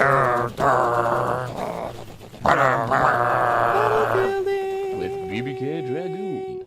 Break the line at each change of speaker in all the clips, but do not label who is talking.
With BBK Dragoon.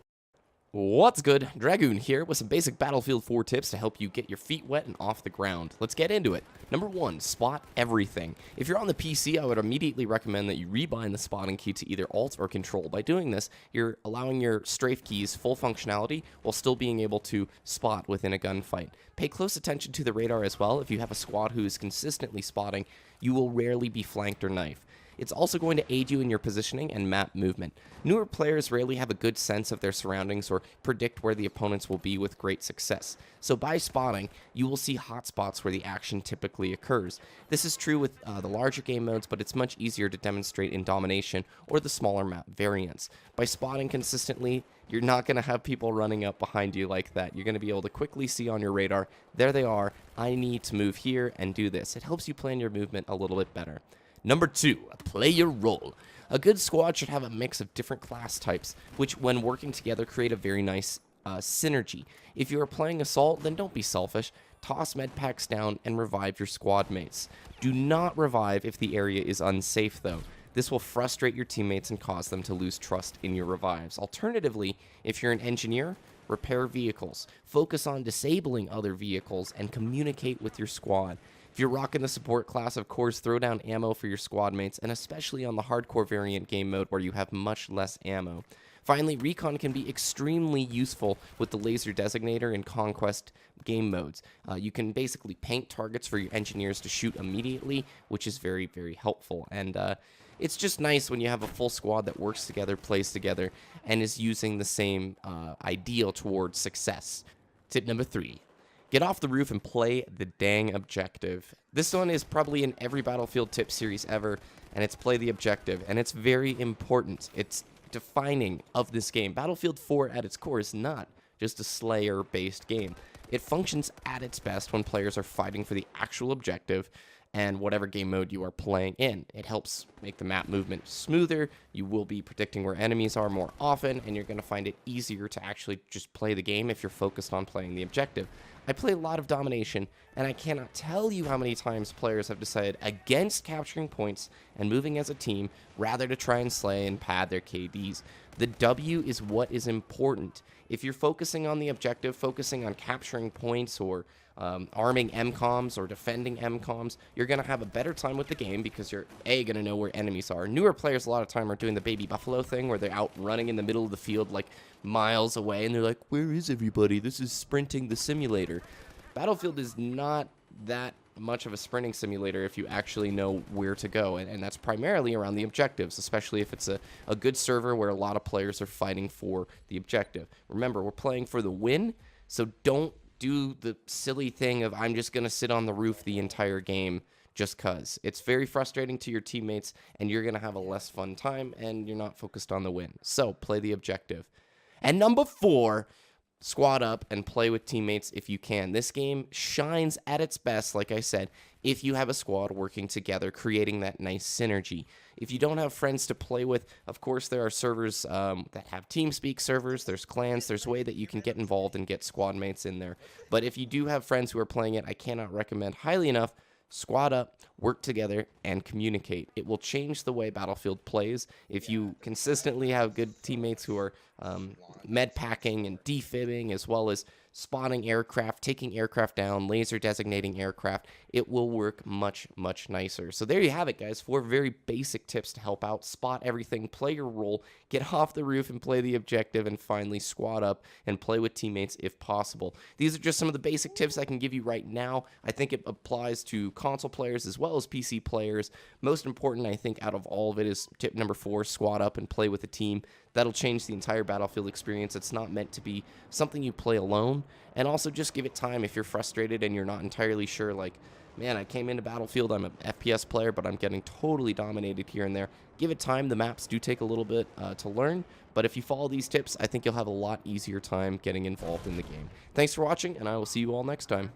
What's good? Dragoon here with some basic Battlefield 4 tips to help you get your feet wet and off the ground. Let's get into it. Number 1, spot everything. If you're on the PC, I would immediately recommend that you rebind the spotting key to either Alt or Control. By doing this, you're allowing your strafe keys full functionality while still being able to spot within a gunfight. Pay close attention to the radar as well. If you have a squad who is consistently spotting, you will rarely be flanked or knifed. It's also going to aid you in your positioning and map movement. Newer players rarely have a good sense of their surroundings or predict where the opponents will be with great success. So by spotting, you will see hotspots where the action typically occurs. This is true with the larger game modes, but it's much easier to demonstrate in Domination or the smaller map variants. By spotting consistently, you're not going to have people running up behind you like that. You're going to be able to quickly see on your radar, there they are, I need to move here and do this. It helps you plan your movement a little bit better. Number 2, play your role. A good squad should have a mix of different class types, which when working together create a very nice synergy. If you are playing Assault, then don't be selfish. Toss med packs down and revive your squad mates. Do not revive if the area is unsafe though. This will frustrate your teammates and cause them to lose trust in your revives. Alternatively, if you're an engineer, repair vehicles. Focus on disabling other vehicles and communicate with your squad. If you're rocking the support class, of course, throw down ammo for your squad mates, and especially on the hardcore variant game mode where you have much less ammo. Finally, recon can be extremely useful with the laser designator in Conquest game modes. You can basically paint targets for your engineers to shoot immediately, which is very, very helpful. And it's just nice when you have a full squad that works together, plays together, and is using the same ideal towards success. Tip number 3. Get off the roof and play the dang objective. This one is probably in every Battlefield tip series ever, and it's play the objective, and it's very important. It's defining of this game. Battlefield 4 at its core is not just a Slayer-based game. It functions at its best when players are fighting for the actual objective and whatever game mode you are playing in. It helps make the map movement smoother. You will be predicting where enemies are more often, and you're going to find it easier to actually just play the game if you're focused on playing the objective. I play a lot of Domination, and I cannot tell you how many times players have decided against capturing points and moving as a team rather to try and slay and pad their KDs. The W is what is important. If you're focusing on the objective, focusing on capturing points or arming MCOMs or defending MCOMs, you're going to have a better time with the game because you're, A, going to know where enemies are. Newer players a lot of time are doing the baby buffalo thing where they're out running in the middle of the field like miles away, and they're like, where is everybody? This is sprinting the simulator. Battlefield is not that much of a sprinting simulator if you actually know where to go, and that's primarily around the objectives, especially if it's a good server where a lot of players are fighting for the objective. Remember, we're playing for the win, so don't do the silly thing of I'm just going to sit on the roof the entire game just cuz. It's very frustrating to your teammates, and you're going to have a less fun time, and you're not focused on the win. So play the objective. And number 4, squad up and play with teammates if you can. This game shines at its best, like I said, if you have a squad working together, creating that nice synergy. If you don't have friends to play with, of course, there are servers that have TeamSpeak servers, there's clans, there's a way that you can get involved and get squad mates in there. But if you do have friends who are playing it, I cannot recommend highly enough, squad up, work together, and communicate. It will change the way Battlefield plays. If you consistently have good teammates who are med packing and defibbing, as well as spotting aircraft, taking aircraft down, laser designating aircraft, it will work much, much nicer. So there you have it, guys. 4 very basic tips to help out. Spot everything, play your role, get off the roof and play the objective, and finally squad up and play with teammates if possible. These are just some of the basic tips I can give you right now. I think it applies to console players as well as PC players. Most important, I think, out of all of it is tip number 4, squad up and play with a team. That'll change the entire Battlefield experience. It's not meant to be something you play alone. And also just give it time if you're frustrated and you're not entirely sure, like, man, I came into Battlefield, I'm an FPS player, but I'm getting totally dominated here and there. Give it time. The maps do take a little bit to learn, but if you follow these tips, I think you'll have a lot easier time getting involved in the game. Thanks for watching, and I will see you all next time.